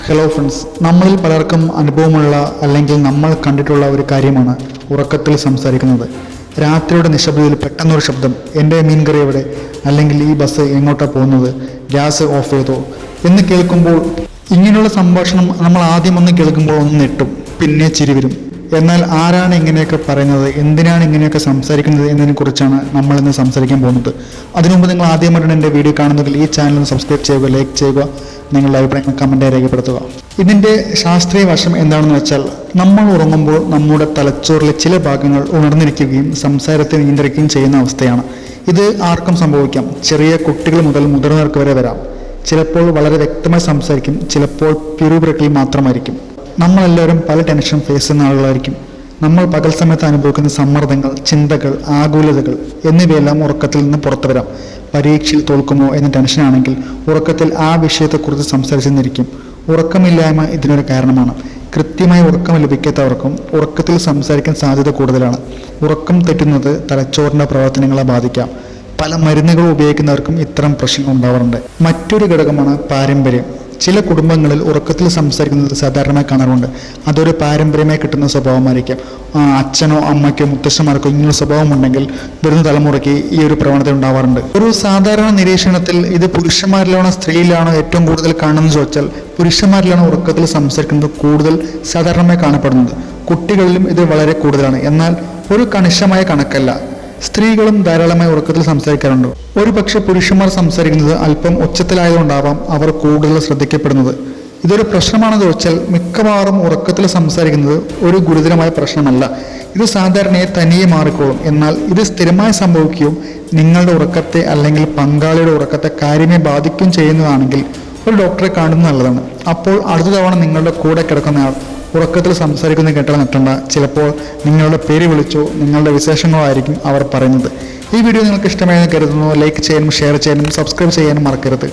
Hello friends, നമ്മളിൽ പലർക്കും അനുഭവമുള്ള അല്ലെങ്കിൽ നമ്മൾ കണ്ടിട്ടുള്ള ഒരു കാര്യമാണ് ഉറക്കത്തിൽ സംസാരിക്കുന്നത്. രാത്രിയുടെ നിശബ്ദതയിൽ പെട്ടെന്നൊരു ശബ്ദം, എൻ്റെ മീൻകറി എവിടെ, അല്ലെങ്കിൽ ഈ ബസ് എങ്ങോട്ടാണ് പോകുന്നത്, ഗ്യാസ് ഓഫ് ചെയ്തോ എന്ന് കേൾക്കുമ്പോൾ, ഇങ്ങനെയുള്ള സംഭാഷണം നമ്മൾ ആദ്യം ഒന്ന് കേൾക്കുമ്പോൾ ഒന്ന് നെട്ടും, പിന്നെ ചിരി വരും. എന്നാൽ ആരാണ് ഇങ്ങനെയൊക്കെ പറയുന്നത്, എന്തിനാണ് ഇങ്ങനെയൊക്കെ സംസാരിക്കുന്നത് എന്നതിനെക്കുറിച്ചാണ് നമ്മളിന്ന് സംസാരിക്കാൻ പോകുന്നത്. അതിനുമുമ്പ് നിങ്ങൾ ആദ്യമായിട്ടാണ് എൻ്റെ വീഡിയോ കാണുന്നതിൽ ഈ ചാനൽ സബ്സ്ക്രൈബ് ചെയ്യുക, ലൈക്ക് ചെയ്യുക, നിങ്ങളുടെ അഭിപ്രായങ്ങൾ കമൻറ്റായി രേഖപ്പെടുത്തുക. ഇതിൻ്റെ ശാസ്ത്രീയ വശം എന്താണെന്ന് വെച്ചാൽ, നമ്മൾ ഉറങ്ങുമ്പോൾ നമ്മുടെ തലച്ചോറിലെ ചില ഭാഗങ്ങൾ ഉണർന്നിരിക്കുകയും സംസാരത്തെ നിയന്ത്രിക്കുകയും ചെയ്യുന്ന അവസ്ഥയാണ്. ഇത് ആർക്കും സംഭവിക്കാം. ചെറിയ കുട്ടികൾ മുതൽ മുതിർന്നവർക്ക് വരെ വരാം. ചിലപ്പോൾ വളരെ വ്യക്തമായി സംസാരിക്കും, ചിലപ്പോൾ പിറുപിറുക്കിൽ മാത്രമായിരിക്കും. നമ്മളെല്ലാവരും പല ടെൻഷൻ ഫേസ് ചെയ്യുന്ന ആളുകളായിരിക്കും. നമ്മൾ പകൽ സമയത്ത് അനുഭവിക്കുന്ന സമ്മർദ്ദങ്ങൾ, ചിന്തകൾ, ആകുലതകൾ എന്നിവയെല്ലാം ഉറക്കത്തിൽ നിന്ന് പുറത്തു വരാം. പരീക്ഷയിൽ തോൽക്കുമോ എന്ന ടെൻഷനാണെങ്കിൽ ഉറക്കത്തിൽ ആ വിഷയത്തെക്കുറിച്ച് സംസാരിച്ചെന്നിരിക്കും. ഉറക്കമില്ലായ്മ ഇതിനൊരു കാരണമാണ്. കൃത്യമായി ഉറക്കം ലഭിക്കാത്തവർക്കും ഉറക്കത്തിൽ സംസാരിക്കാൻ സാധ്യത കൂടുതലാണ്. ഉറക്കം തെറ്റുന്നത് തലച്ചോറിൻ്റെ പ്രവർത്തനങ്ങളെ ബാധിക്കാം. പല മരുന്നുകൾ ഉപയോഗിക്കുന്നവർക്കും ഇത്തരം പ്രശ്നങ്ങൾ ഉണ്ടാവാറുണ്ട്. മറ്റൊരു ഘടകമാണ് പാരമ്പര്യം. ചില കുടുംബങ്ങളിൽ ഉറക്കത്തിൽ സംസാരിക്കുന്നത് സാധാരണമായി കാണാറുണ്ട്. അതൊരു പാരമ്പര്യമായി കിട്ടുന്ന സ്വഭാവമായിരിക്കാം. അച്ഛനോ അമ്മയ്ക്കോ മുത്തശ്ശന്മാർക്കോ ഇങ്ങനൊരു സ്വഭാവമുണ്ടെങ്കിൽ വരുന്ന തലമുറയ്ക്ക് ഈ ഒരു പ്രവണത ഉണ്ടാവാറുണ്ട്. ഒരു സാധാരണ നിരീക്ഷണത്തിൽ ഇത് പുരുഷന്മാരിലാണോ സ്ത്രീയിലാണോ ഏറ്റവും കൂടുതൽ കാണുന്നത് ചോദിച്ചാൽ, പുരുഷന്മാരിലാണ് ഉറക്കത്തിൽ സംസാരിക്കുന്നത് കൂടുതൽ സാധാരണമായി കാണപ്പെടുന്നത്. കുട്ടികളിലും ഇത് വളരെ കൂടുതലാണ്. എന്നാൽ ഒരു കണിശമായ കണക്കല്ല. സ്ത്രീകളും ധാരാളമായി ഉറക്കത്തിൽ സംസാരിക്കാറുണ്ട്. ഒരു പക്ഷേ പുരുഷന്മാർ സംസാരിക്കുന്നത് അല്പം ഉച്ചത്തിലായതുകൊണ്ടാവാം അവർ കൂടുതൽ ശ്രദ്ധിക്കപ്പെടുന്നത്. ഇതൊരു പ്രശ്നമാണെന്ന് ചോദിച്ചാൽ, മിക്കവാറും ഉറക്കത്തിൽ സംസാരിക്കുന്നത് ഒരു ഗുരുതരമായ പ്രശ്നമല്ല. ഇത് സാധാരണയായി തനിയെ മാറിക്കോളും. എന്നാൽ ഇത് സ്ഥിരമായി സംഭവിക്കുകയും നിങ്ങളുടെ ഉറക്കത്തെ അല്ലെങ്കിൽ പങ്കാളിയുടെ ഉറക്കത്തെ കാര്യമായി ബാധിക്കുകയും ചെയ്യുന്നതാണെങ്കിൽ ഒരു ഡോക്ടറെ കാണുന്നത് നല്ലതാണ്. അപ്പോൾ അടുത്ത തവണ നിങ്ങളുടെ കൂടെ കിടക്കുന്നയാൾ ഉറക്കത്തിൽ സംസാരിക്കുന്ന കേട്ടാൽ നെട്ടണ്ട. ചിലപ്പോൾ നിങ്ങളുടെ പേര് വിളിച്ചോ നിങ്ങളുടെ വിശേഷങ്ങളോ ആയിരിക്കും അവർ പറയുന്നത്. ഈ വീഡിയോ നിങ്ങൾക്ക് ഇഷ്ടമായെന്ന് കരുതുന്നു. ലൈക്ക് ചെയ്യാനും ഷെയർ ചെയ്യാനും സബ്സ്ക്രൈബ് ചെയ്യാനും മറക്കരുത്.